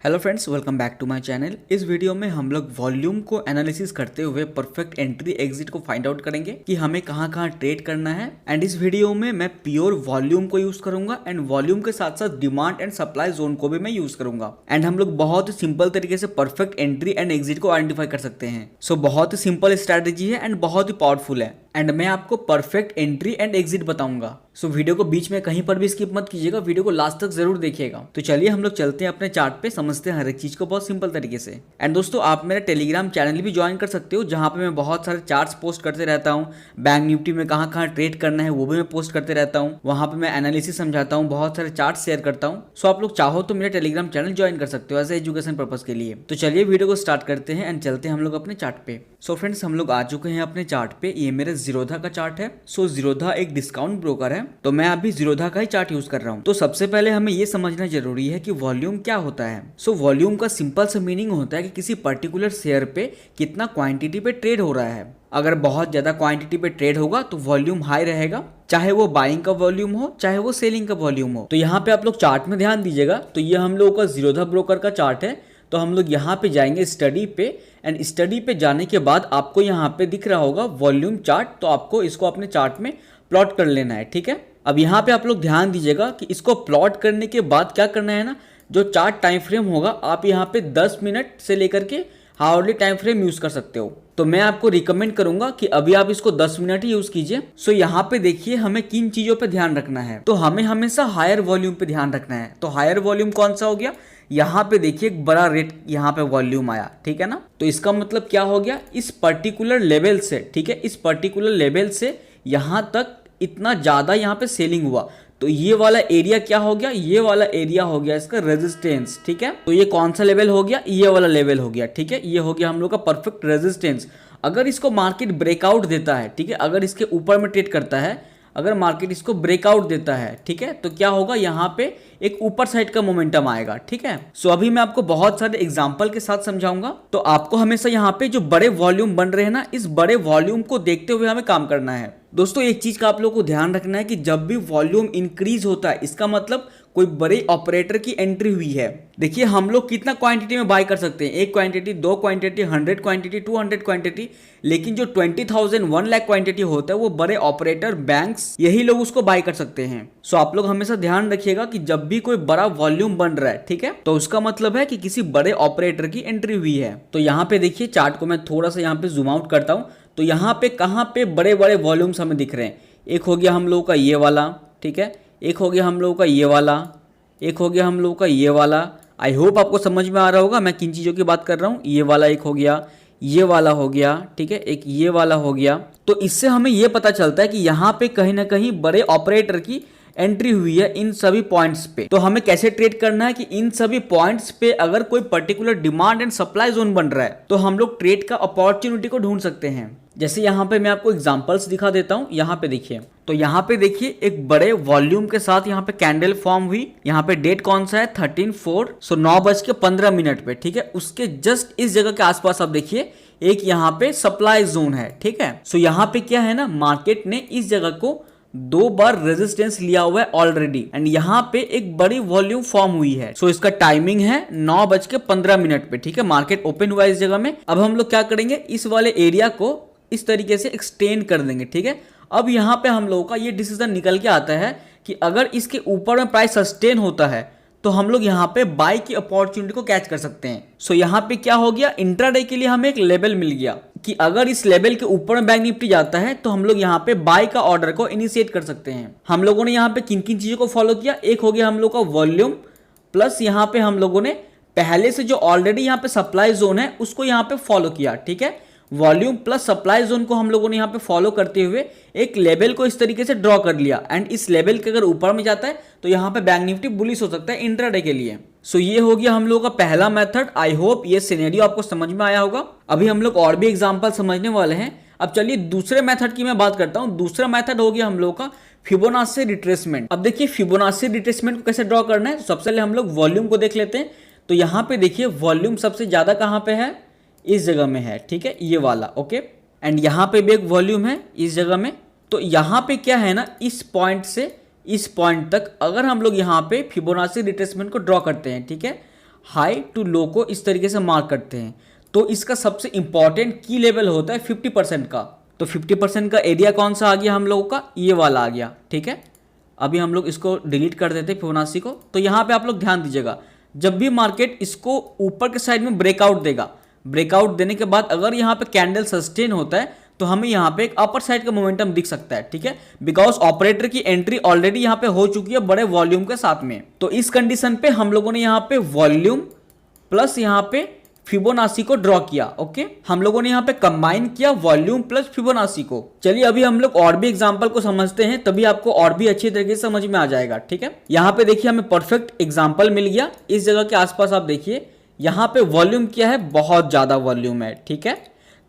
Hello friends, welcome back to my channel. इस video में हम लोग वॉल्यूम को एनालिसिस करते हुए परफेक्ट एंट्री एग्जिट को फाइंड आउट करेंगे कि हमें कहां कहां ट्रेड करना है। एंड इस वीडियो में मैं प्योर वॉल्यूम को यूज करूंगा एंड वॉल्यूम के साथ साथ डिमांड एंड सप्लाई जोन को भी मैं यूज करूंगा। एंड हम लोग बहुत ही सिंपल तरीके से परफेक्ट एंट्री एंड एग्जिट को आइडेंटिफाई कर सकते हैं। सो बहुत ही सिंपल स्ट्रैटेजी है एंड बहुत ही पावरफुल है एंड मैं आपको परफेक्ट एंट्री एंड एग्जिट बताऊंगा। सो वीडियो को बीच में कहीं पर भी स्किप मत कीजिएगा, वीडियो को लास्ट तक जरूर देखिएगा। तो चलिए हम लोग चलते हैं अपने चार्ट पे, समझते हैं हर एक चीज को बहुत सिंपल तरीके से। एंड दोस्तों, आप मेरा टेलीग्राम चैनल भी ज्वाइन कर सकते हो, जहां पे मैं बहुत सारे चार्ट्स पोस्ट करते रहता हूं। बैंक निफ्टी में कहां कहां ट्रेड करना है वो भी मैं पोस्ट करते रहता हूं। वहां पे मैं एनालिसिस समझाता हूं, बहुत सारे चार्ट शेयर करता हूं। सो आप लोग चाहो तो मेरा टेलीग्राम चैनल ज्वाइन कर सकते हो एज एजुकेशन पर्पज के लिए। तो चलिए वीडियो को स्टार्ट करते हैं एंड चलते हैं हम लोग अपने चार्ट पे। सो फ्रेंड्स, हम लोग आ चुके हैं अपने चार्ट पे। ये मेरे जीरोधा का चार्ट है। सो जीरोधा एक डिस्काउंट ब्रोकर है, तो मैं अभी जीरोधा का ही चार्ट यूज कर रहा हूँ। तो सबसे पहले हमें ये समझना जरूरी है कि वॉल्यूम क्या होता है। सो वॉल्यूम का सिंपल सा मीनिंग होता है कि किसी पर्टिकुलर शेयर पे कितना क्वांटिटी पे ट्रेड हो रहा है। अगर बहुत ज्यादा क्वांटिटी पे ट्रेड होगा तो वॉल्यूम हाई रहेगा, चाहे वो बाइंग का वॉल्यूम हो चाहे वो सेलिंग का वॉल्यूम हो। तो यहाँ पे आप लोग चार्ट में ध्यान दीजिएगा। तो ये हम लोगों का जीरोधा ब्रोकर का चार्ट है। तो हम लोग यहाँ पे जाएंगे स्टडी पे एंड स्टडी पे जाने के बाद आपको यहाँ पे दिख रहा होगा वॉल्यूम चार्ट। तो आपको इसको अपने चार्ट में प्लॉट कर लेना है, ठीक है। अब यहाँ पे आप लोग ध्यान दीजिएगा कि इसको प्लॉट करने के बाद क्या करना है ना, जो चार्ट टाइम फ्रेम होगा आप यहाँ पे 10 मिनट से लेकर के हार्डली टाइम फ्रेम यूज कर सकते हो। तो मैं आपको रिकमेंड करूंगा कि अभी आप इसको 10 मिनट ही यूज कीजिए। सो यहाँ पे देखिए हमें किन चीजों पे ध्यान रखना है। तो हमें हमेशा हायर वॉल्यूम पे ध्यान रखना है। तो हायर वॉल्यूम कौन सा हो गया, यहाँ पे देखिए एक बड़ा रेट यहाँ पे वॉल्यूम आया, ठीक है ना। तो इसका मतलब क्या हो गया, इस पर्टिकुलर लेवल से, ठीक है, इस पर्टिकुलर लेवल से यहाँ तक इतना ज्यादा यहाँ पे सेलिंग हुआ। तो ये वाला एरिया क्या हो गया, ये वाला एरिया हो गया इसका रेजिस्टेंस, ठीक है। तो ये कौन सा लेवल हो गया, ये वाला लेवल हो गया, ठीक है। ये हो गया हम लोग का परफेक्ट रेजिस्टेंस। अगर इसको मार्केट ब्रेकआउट देता है, ठीक है, अगर इसके ऊपर में ट्रेड करता है, अगर मार्केट इसको ब्रेकआउट देता है, ठीक है, तो क्या होगा, यहाँ पे एक ऊपर साइड का मोमेंटम आएगा, ठीक है। सो अभी मैं आपको बहुत सारे एग्जांपल के साथ समझाऊंगा। तो आपको हमेशा यहाँ पे जो बड़े वॉल्यूम बन रहे हैं ना, इस बड़े वॉल्यूम को देखते हुए हमें काम करना है। दोस्तों, एक चीज का आप लोगों को ध्यान रखना है कि जब भी वॉल्यूम इंक्रीज होता है, इसका मतलब कोई बड़े ऑपरेटर की एंट्री हुई है। देखिए हम लोग कितना क्वांटिटी में बाय कर सकते हैं, 1 क्वांटिटी, 2 क्वांटिटी, 100 क्वांटिटी, 200 क्वांटिटी। लेकिन जो 20,000 1 लाख क्वांटिटी होता है वो बड़े ऑपरेटर, बैंक्स, यही लोग उसको बाय कर सकते हैं। सो आप लोग हमेशा ध्यान रखिएगा कि जब भी कोई बड़ा वॉल्यूम बन रहा है, ठीक है, तो उसका मतलब है कि किसी बड़े ऑपरेटर की एंट्री हुई है। तो यहाँ पे देखिए चार्ट को मैं थोड़ा सा यहाँ पे जूम आउट करता हूँ। तो यहाँ पे कहाँ पे बड़े बड़े वॉल्यूम्स हमें दिख रहे हैं। एक हो गया हम लोगों का ये वाला, ठीक है, एक हो गया हम लोगों का ये वाला, एक हो गया हम लोगों का ये वाला। आई होप आपको समझ में आ रहा होगा मैं किन चीज़ों की बात कर रहा हूँ। ये वाला एक हो गया, ये वाला हो गया, ठीक है, एक ये वाला हो गया। तो इससे हमें ये पता चलता है कि यहाँ पे कहीं ना कहीं बड़े ऑपरेटर की एंट्री हुई है इन सभी पॉइंट्स पे। तो हमें कैसे ट्रेड करना है कि इन सभी पॉइंट्स पे अगर कोई particular demand and supply zone बन रहा है तो हम लोग ट्रेड का अपॉर्चुनिटी को ढूंढ सकते हैं। जैसे यहाँ पे मैं आपको एग्जांपल्स दिखा देता हूँ। यहाँ पे देखिए, तो यहाँ पे देखिए एक बड़े वॉल्यूम के साथ यहाँ पे कैंडल फॉर्म हुई। यहाँ पे डेट कौन सा है, 13/4, सो 9:15 पे, ठीक है। उसके जस्ट इस जगह के आसपास आप देखिए एक यहाँ पे सप्लाई जोन है, ठीक है। सो यहाँ पे क्या है ना, मार्केट ने इस जगह को 2 बार रेजिस्टेंस लिया हुआ है ऑलरेडी एंड यहाँ पे एक बड़ी वॉल्यूम फॉर्म हुई है। सो इसका टाइमिंग है 9:15 पे, ठीक है। मार्केट ओपन हुआ है इस जगह में। अब हम लोग क्या करेंगे, इस वाले एरिया को इस तरीके से एक्सटेंड कर देंगे, ठीक है। अब यहाँ पे हम लोगों का ये डिसीजन निकल के आता है कि अगर इसके ऊपर में प्राइस सस्टेन होता है तो हम लोग यहाँ पे बाय की अपॉर्चुनिटी को कैच कर सकते हैं। सो यहाँ पे क्या हो गया, इंट्राडे के लिए हमें एक लेवल मिल गया कि अगर इस लेवल के ऊपर में बैंक निफ्टी जाता है तो हम लोग यहाँ पे बाय का ऑर्डर को इनिशिएट कर सकते हैं। हम लोगों ने यहाँ पे किन किन चीजों को फॉलो किया, एक हो गया हम लोग का वॉल्यूम, प्लस यहाँ पे हम लोगों ने पहले से जो ऑलरेडी यहाँ पे सप्लाई जोन है उसको यहाँ पे फॉलो किया, ठीक है। वॉल्यूम प्लस सप्लाई जोन को हम लोगों ने यहाँ पे फॉलो करते हुए एक लेवल को इस तरीके से ड्रॉ कर लिया एंड इस लेवल के अगर ऊपर में जाता है तो यहाँ पे बैंक निफ्टी बुलिश हो सकता है इंट्राडे के लिए। सो ये हो गया हम लोगों का पहला मेथड। आई होप ये सिनेरियो आपको समझ में आया होगा। अभी हम लोग और भी एग्जांपल समझने वाले हैं। अब चलिए दूसरे मेथड की मैं बात करता हूँ। दूसरा मेथड हो गया हम लोग का फिबोनाची रिट्रेसमेंट। अब देखिए फिबोनाची रिट्रेसमेंट को कैसे ड्रॉ करना है। तो सबसे पहले हम लोग वॉल्यूम को देख लेते हैं। तो यहाँ पे देखिए वॉल्यूम सबसे ज्यादा कहाँ पे है, इस जगह में है, ठीक है, ये वाला, ओके। एंड यहाँ पे भी एक वॉल्यूम है इस जगह में। तो यहाँ पे क्या है ना, इस पॉइंट से इस पॉइंट तक अगर हम लोग यहाँ पे फिबोनाची रिट्रेसमेंट को ड्रॉ करते हैं, ठीक है, हाई टू लो को इस तरीके से मार्क करते हैं। तो इसका सबसे इंपॉर्टेंट की लेवल होता है 50% का। तो 50% का एरिया कौन सा आ गया हम लोगों का, ये वाला आ गया, ठीक है। अभी हम लोग इसको डिलीट कर देते हैं फिबोनाची को। तो यहाँ पे आप लोग ध्यान दीजिएगा, जब भी मार्केट इसको ऊपर के साइड में ब्रेकआउट देगा, ब्रेकआउट देने के बाद अगर यहाँ पे कैंडल सस्टेन होता है तो हमें यहाँ पे एक अपर साइड का मोमेंटम दिख सकता है, ठीक है। बिकॉज ऑपरेटर की एंट्री ऑलरेडी यहाँ पे हो चुकी है बड़े वॉल्यूम के साथ में। तो इस कंडीशन पे हम लोगों ने यहाँ पे वॉल्यूम प्लस यहाँ पे फिबोनाची को ड्रॉ किया। ओके, हम लोगों ने यहाँ पे कंबाइन किया वॉल्यूम प्लस फिबोनाची को। चलिए अभी हम लोग और भी एग्जांपल को समझते हैं, तभी आपको और भी अच्छी तरीके से समझ में आ जाएगा, ठीक है। यहाँ पे देखिए हमें परफेक्ट एग्जांपल मिल गया। इस जगह के आसपास आप देखिए, यहाँ पे वॉल्यूम क्या है, बहुत ज्यादा वॉल्यूम है, ठीक है।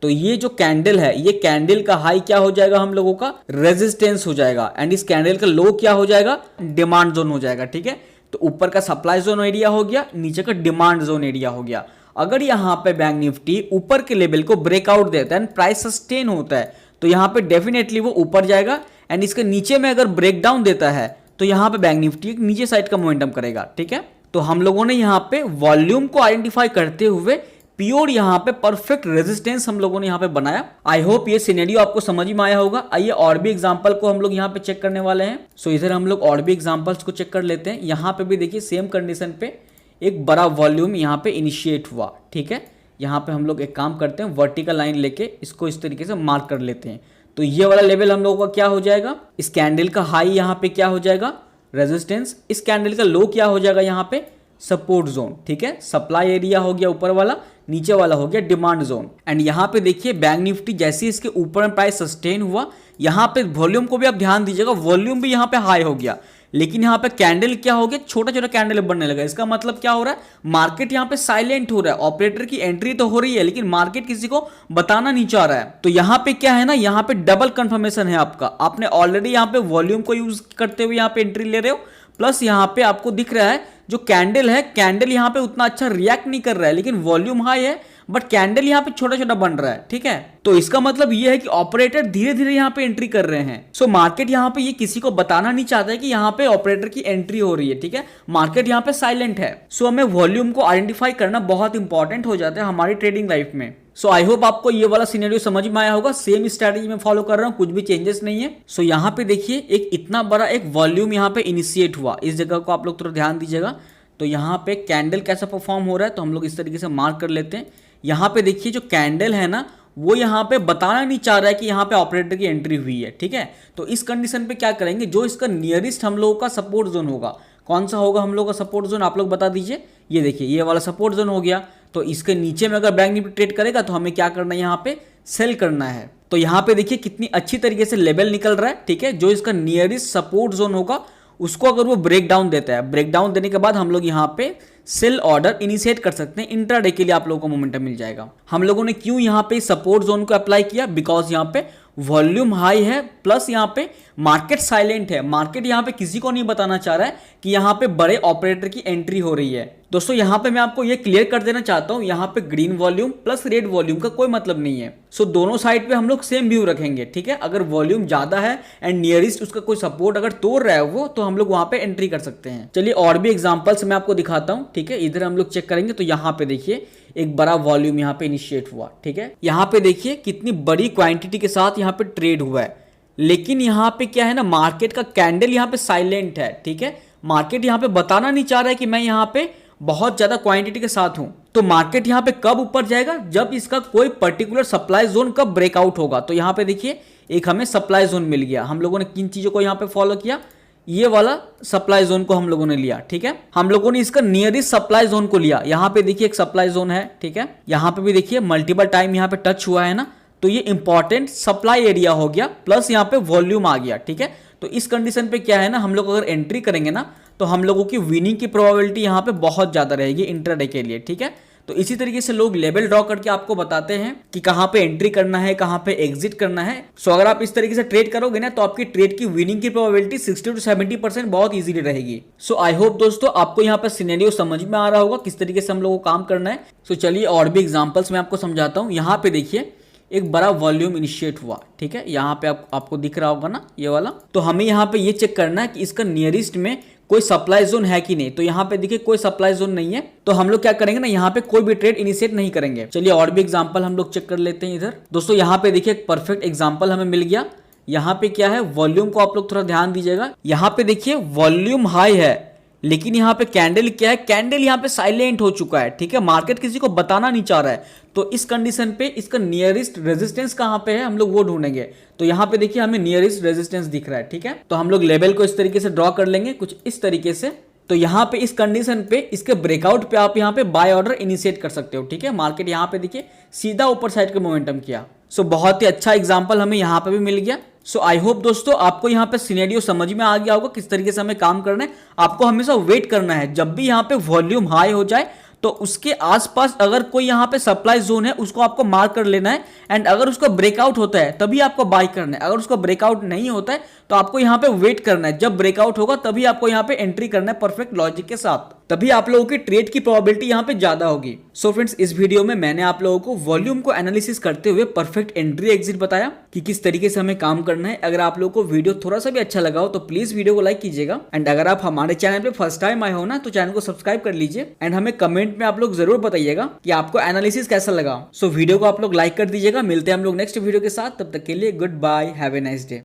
तो ये जो कैंडल है, ये कैंडल का हाई क्या हो जाएगा हम लोगों का, रेजिस्टेंस हो जाएगा। एंड इस कैंडल का लो क्या हो जाएगा, डिमांड जोन हो जाएगा, ठीक है। तो ऊपर का सप्लाई जोन एरिया हो गया, नीचे का डिमांड जोन एरिया हो गया। अगर यहाँ पे बैंक निफ्टी ऊपर के लेवल को ब्रेकआउट देता है एंड प्राइस सस्टेन होता है तो यहाँ पे डेफिनेटली वो ऊपर जाएगा। एंड इसके नीचे में अगर ब्रेकडाउन देता है तो यहाँ पे बैंक निफ्टी नीचे साइड का मोमेंटम करेगा, ठीक है। तो हम लोगों ने यहाँ पे वॉल्यूम को आइडेंटिफाई करते हुए प्योर यहाँ पे परफेक्ट रेजिस्टेंस हम लोगों ने यहाँ पे बनाया। आई होप ये सिनेरियो आपको समझ में आया होगा। आइए और भी एग्जांपल को हम लोग यहाँ पे चेक करने वाले हैं। सो इधर हम लोग और भी एग्जांपल्स को चेक कर लेते हैं। यहाँ पे भी देखिए सेम कंडीशन पे एक बड़ा वॉल्यूम यहाँ पे इनिशिएट हुआ, ठीक है। यहाँ पे हम लोग एक काम करते हैं, वर्टिकल लाइन लेके इसको इस तरीके से मार्क कर लेते हैं। तो ये वाला लेवल हम लोगों का क्या हो जाएगा, इस कैंडल का हाई यहाँ पे क्या हो जाएगा, रेजिस्टेंस। इस कैंडल का लो क्या हो जाएगा यहाँ पे, सपोर्ट जोन, ठीक है। सप्लाई एरिया हो गया ऊपर वाला, नीचे वाला हो गया डिमांड जोन। एंड यहाँ पे देखिए बैंक निफ्टी जैसे इसके ऊपर में प्राइस सस्टेन हुआ, यहाँ पे वॉल्यूम को भी आप ध्यान दीजिएगा, वॉल्यूम भी यहाँ पे हाई हो गया। लेकिन यहाँ पे कैंडल क्या हो गया, छोटा छोटा कैंडल बनने लगा। इसका मतलब क्या हो रहा है, मार्केट यहाँ पे साइलेंट हो रहा है। ऑपरेटर की एंट्री तो हो रही है लेकिन मार्केट किसी को बताना नहीं चाह रहा है। तो यहाँ पे क्या है ना, यहाँ पे डबल कंफर्मेशन है आपका। आपने ऑलरेडी यहाँ पे वॉल्यूम को यूज करते हुए यहाँ पे एंट्री ले रहे हो, प्लस यहाँ पे आपको दिख रहा है जो कैंडल है, कैंडल यहाँ पे उतना अच्छा रिएक्ट नहीं कर रहा है, लेकिन वॉल्यूम हाई है बट कैंडल यहाँ पे छोटा छोटा बन रहा है, ठीक है। तो इसका मतलब ये है कि ऑपरेटर धीरे धीरे यहाँ पे एंट्री कर रहे हैं। सो मार्केट यहाँ पे ये किसी को बताना नहीं चाहता है कि यहाँ पे ऑपरेटर की एंट्री हो रही है, ठीक है। मार्केट यहाँ पे साइलेंट है। सो हमें वॉल्यूम को आइडेंटिफाई करना बहुत इंपॉर्टेंट हो जाता है हमारी ट्रेडिंग लाइफ में। सो आई होप आपको ये वाला सिनेरियो समझ में आया होगा। सेम स्ट्रेटजी में फॉलो कर रहा हूँ, कुछ भी चेंजेस नहीं है। सो यहाँ पे देखिए एक इतना बड़ा एक वॉल्यूम यहाँ पे इनिशिएट हुआ। इस जगह को आप लोग थोड़ा ध्यान दीजिएगा। तो यहाँ पे कैंडल कैसा परफॉर्म हो रहा है, तो हम लोग इस तरीके से मार्क कर लेते हैं। यहाँ पे देखिए जो कैंडल है ना, वो यहाँ पे बताना नहीं चाह रहा है कि यहाँ पे ऑपरेटर की एंट्री हुई है, ठीक है। तो इस कंडीशन पे क्या करेंगे, जो इसका नियरेस्ट हम लोगों का सपोर्ट जोन होगा, कौन सा होगा हम लोग का सपोर्ट जोन, आप लोग बता दीजिए। ये देखिए ये वाला सपोर्ट जोन हो गया। तो इसके नीचे में अगर बैंक निफ्टी ट्रेड करेगा तो हमें क्या करना है, यहाँ पे सेल करना है। तो यहाँ पे देखिए कितनी अच्छी तरीके से लेवल निकल रहा है, ठीक है। जो इसका नियरेस्ट सपोर्ट जोन होगा उसको अगर वो ब्रेक डाउन देता है, ब्रेक डाउन देने के बाद हम लोग यहाँ पे सेल ऑर्डर इनिशिएट कर सकते हैं। इंट्राडे के लिए आप लोगों को मोमेंटम मिल जाएगा। हम लोगों ने क्यों यहाँ पे सपोर्ट जोन को अप्लाई किया, बिकॉज यहाँ पे वॉल्यूम हाई है, प्लस यहाँ पे मार्केट साइलेंट है। मार्केट यहाँ पे किसी को नहीं बताना चाह रहा है कि यहाँ पे बड़े ऑपरेटर की एंट्री हो रही है। दोस्तों यहाँ पे मैं आपको ये क्लियर कर देना चाहता हूँ, यहाँ पे green volume plus red volume का कोई मतलब नहीं है। सो दोनों साइड पे हम लोग सेम व्यू रखेंगे, ठीक है। अगर वॉल्यूम ज्यादा है एंड नियरेस्ट उसका कोई सपोर्ट अगर तोड़ रहा है वो, तो हम लोग वहां पे एंट्री कर सकते हैं। चलिए और भी एग्जांपल्स मैं आपको दिखाता हूँ, ठीक है। इधर हम लोग चेक करेंगे तो यहाँ पे देखिए एक बड़ा वॉल्यूम यहाँ पे इनिशिएट हुआ, ठीक है। यहाँ पे देखिए कितनी बड़ी क्वांटिटी के साथ यहाँ पे ट्रेड हुआ है। लेकिन यहाँ पे क्या है ना, मार्केट का कैंडल यहाँ पे साइलेंट है, ठीक है। मार्केट यहाँ पे बताना नहीं चाह रहा है कि मैं यहाँ पे बहुत ज्यादा क्वांटिटी के साथ हूं। तो मार्केट यहाँ पे कब ऊपर जाएगा, जब इसका कोई पर्टिकुलर सप्लाई जोन कब ब्रेकआउट होगा। तो यहाँ पे देखिए एक हमें सप्लाई जोन मिल गया। हम लोगों ने किन चीजों को यहाँ पे फॉलो किया, ये वाला सप्लाई जोन को हम लोगों ने लिया, ठीक है। हम लोगों ने इसका नियरेस्ट सप्लाई जोन को लिया। यहाँ पे देखिए एक सप्लाई जोन है, ठीक है। यहाँ पे भी देखिए मल्टीपल टाइम यहाँ पे टच हुआ है ना, तो ये इंपॉर्टेंट सप्लाई एरिया हो गया, प्लस यहाँ पे वॉल्यूम आ गया, ठीक है। तो इस कंडीशन पे क्या है ना, हम लोग अगर एंट्री करेंगे ना तो हम लोगों की विनिंग की प्रोबेबिलिटी यहाँ पे बहुत ज्यादा रहेगी इंट्राडे के लिए, ठीक है। तो इसी तरीके से लोग लेवल ड्रॉ करके आपको बताते हैं कि कहां पे एंट्री करना है, कहां पे एग्जिट करना है। सो अगर आप इस तरीके से ट्रेड करोगे ना तो आपकी ट्रेड की विनिंग की प्रोबेबिलिटी 60 to 70% बहुत इजीली रहेगी। सो आई होप दोस्तों आपको यहाँ पे सिनेरियो समझ में आ रहा होगा किस तरीके से हम लोगों को काम करना है। सो चलिए और भी एग्जांपल्स मैं आपको समझाता हूँ। यहाँ पे देखिए एक बड़ा वॉल्यूम इनिशिएट हुआ, ठीक है। यहाँ पे आपको दिख रहा होगा ना ये वाला। तो हमें यहाँ पे ये चेक करना है कि इसका नियरेस्ट में कोई सप्लाई जोन है कि नहीं। तो यहाँ पे देखिए कोई सप्लाई जोन नहीं है, तो हम लोग क्या करेंगे ना, यहाँ पे कोई भी ट्रेड इनिशिएट नहीं करेंगे। चलिए और भी एग्जांपल हम लोग चेक कर लेते हैं इधर। दोस्तों यहाँ पे देखिए एक परफेक्ट एग्जांपल हमें मिल गया। यहाँ पे क्या है, वॉल्यूम को आप लोग थोड़ा ध्यान दीजिएगा। यहाँ पे देखिए वॉल्यूम हाई है, लेकिन यहाँ पे कैंडल क्या है, कैंडल यहाँ पे साइलेंट हो चुका है, ठीक है। मार्केट किसी को बताना नहीं चाह रहा है, तो इस कंडीशन पे इसका नियरेस्ट रेजिस्टेंस कहाँ पे है हम लोग वो ढूंढेंगे। तो यहाँ पे देखिए हमें नियरेस्ट रेजिस्टेंस दिख रहा है, ठीक है। तो हम लोग लेवल को इस तरीके से ड्रॉ कर लेंगे, कुछ इस तरीके से। तो यहाँ पे इस कंडीशन पे इसके ब्रेकआउट पे आप यहाँ पे बाय ऑर्डर इनिशिएट कर सकते हो, ठीक है। मार्केट यहाँ पे देखिए सीधा ऊपर साइड का मोमेंटम किया। सो बहुत ही अच्छा एग्जांपल हमें यहाँ पे भी मिल गया। सो आई होप दोस्तों आपको यहाँ पे सिनेरियो समझ में आ गया होगा किस तरीके से हमें काम करना है। आपको हमेशा वेट करना है, जब भी यहाँ पे वॉल्यूम हाई हो जाए तो उसके आसपास अगर कोई यहाँ पे सप्लाई जोन है उसको आपको मार्क कर लेना है, एंड अगर उसका ब्रेकआउट होता है तभी आपको बाय करना है। अगर उसका ब्रेकआउट नहीं होता है तो आपको यहाँ पे वेट करना है, जब ब्रेकआउट होगा तभी आपको यहाँ पे एंट्री करना है परफेक्ट लॉजिक के साथ, तभी आप लोगों की ट्रेड की प्रोबेबिलिटी यहाँ पे ज्यादा होगी। सो फ्रेंड्स, इस वीडियो में मैंने आप लोगों को वॉल्यूम को एनालिसिस करते हुए परफेक्ट एंट्री एग्जिट बताया कि किस तरीके से हमें काम करना है। अगर आप लोगों को वीडियो थोड़ा सा भी अच्छा लगा हो तो प्लीज वीडियो को लाइक कीजिएगा, एंड अगर आप हमारे चैनल पे फर्स्ट टाइम आए हो ना तो चैनल को सब्सक्राइब कर लीजिए, एंड हमें कमेंट में आप लोग जरूर बताइएगा कि आपको एनालिसिस कैसा लगा। सो वीडियो को आप लोग लाइक कर दीजिएगा। मिलते हैं हम लोग नेक्स्ट वीडियो के साथ, तब तक के लिए goodbye, have a nice day.